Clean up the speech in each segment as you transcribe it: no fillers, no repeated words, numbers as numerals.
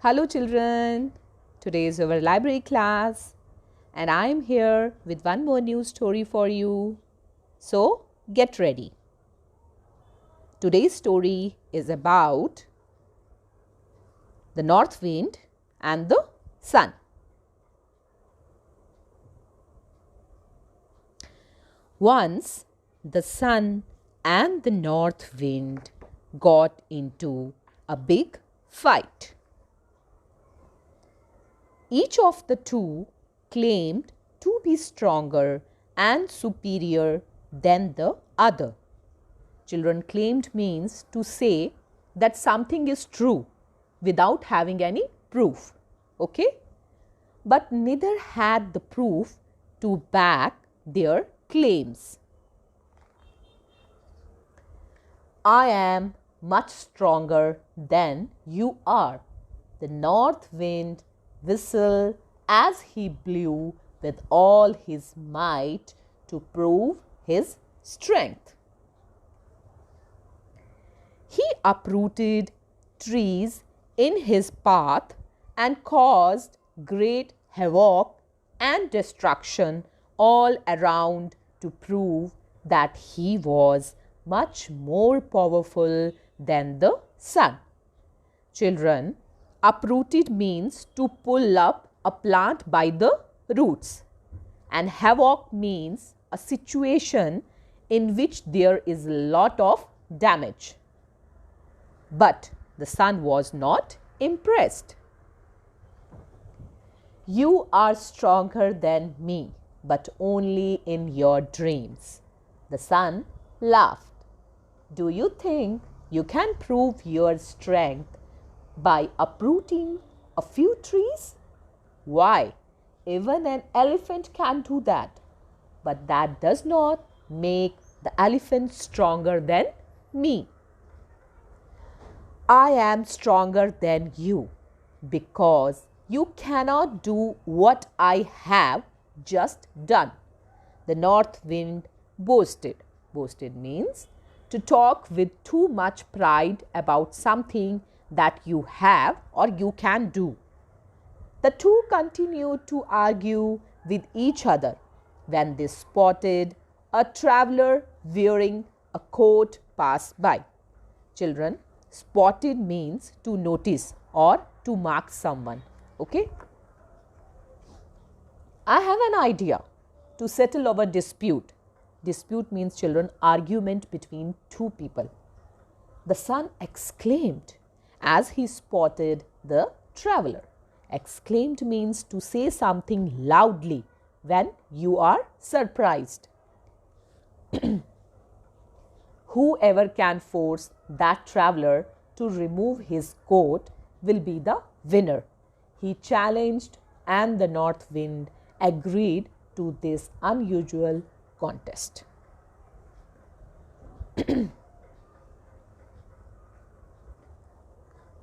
Hello children, today is our library class and I am here with one more new story for you. So get ready. Today's story is about the north wind and the sun. Once the sun and the north wind got into a big fight. Each of the two claimed to be stronger and superior than the other. Children, claimed means to say that something is true without having any proof. Okay? But neither had the proof to back their claims. I am much stronger than you are. The north wind whistled as he blew with all his might to prove his strength. He uprooted trees in his path and caused great havoc and destruction all around to prove that he was much more powerful than the sun. Children, uprooted means to pull up a plant by the roots, and havoc means a situation in which there is a lot of damage. But the sun was not impressed. You are stronger than me, but only in your dreams. The sun laughed. Do you think you can prove your strength by uprooting a few trees? Why, even an elephant can do that. But that does not make the elephant stronger than me. I am stronger than you because you cannot do what I have just done. The north wind boasted. Boasted means to talk with too much pride about something that you have or you can do. The two continued to argue with each other when they spotted a traveler wearing a coat pass by. Children, spotted means to notice or to mark someone. Okay? I have an idea to settle our dispute. Dispute means, children, argument between two people. The sun exclaimed as he spotted the traveler. Exclaimed means to say something loudly when you are surprised. Whoever can force that traveler to remove his coat will be the winner. He challenged, and the north wind agreed to this unusual contest.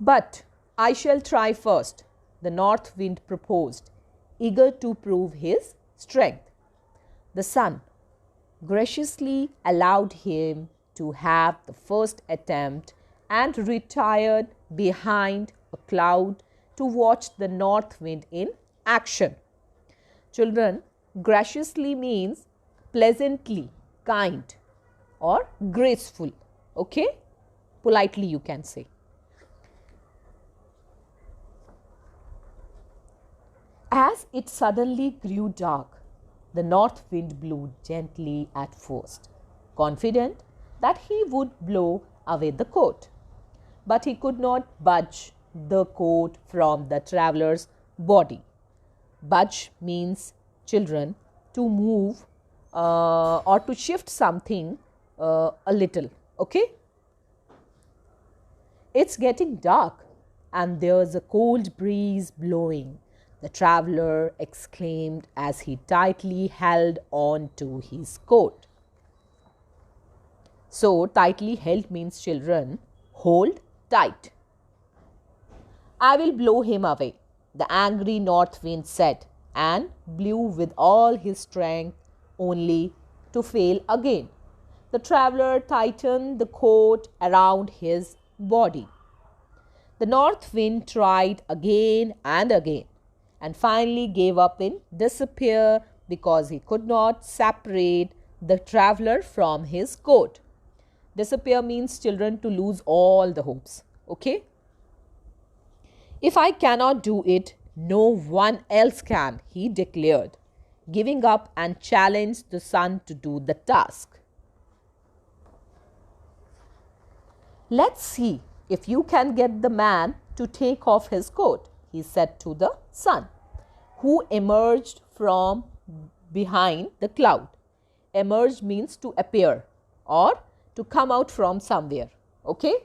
But I shall try first, the north wind proposed, eager to prove his strength. The sun graciously allowed him to have the first attempt and retired behind a cloud to watch the north wind in action. Children, graciously means pleasantly, kind or graceful. Okay? Politely you can say. As it suddenly grew dark, the north wind blew gently at first, confident that he would blow away the coat. But he could not budge the coat from the traveler's body. Budge means, children, to move or to shift something a little. Okay? It's getting dark and there's a cold breeze blowing. The traveler exclaimed as he tightly held on to his coat. So, tightly held means, children, hold tight. I will blow him away, the angry north wind said, and blew with all his strength only to fail again. The traveler tightened the coat around his body. The north wind tried again and again and finally gave up in despair because he could not separate the traveler from his coat. Despair means, children, to lose all the hopes. Okay? If I cannot do it, no one else can, he declared, giving up and challenged the sun to do the task. Let's see if you can get the man to take off his coat, he said to the sun, who emerged from behind the cloud. Emerge means to appear or to come out from somewhere. Okay?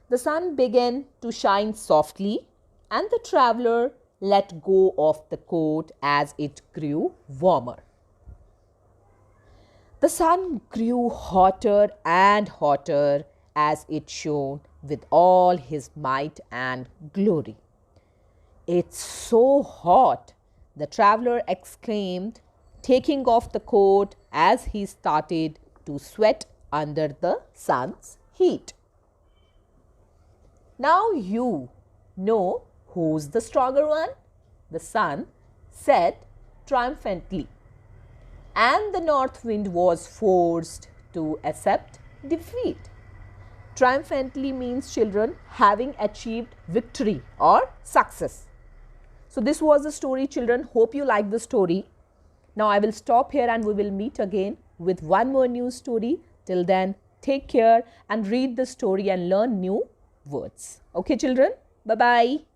The sun began to shine softly and the traveler let go of the coat as it grew warmer. The sun grew hotter and hotter as it shone with all his might and glory. It's so hot, the traveler exclaimed, taking off the coat as he started to sweat under the sun's heat. Now you know who's the stronger one, the sun said triumphantly. And the north wind was forced to accept defeat. Triumphantly means, children, having achieved victory or success. So this was the story, children. Hope you like the story. Now I will stop here and we will meet again with one more new story. Till then, take care and read the story and learn new words. Okay, children? Bye-bye.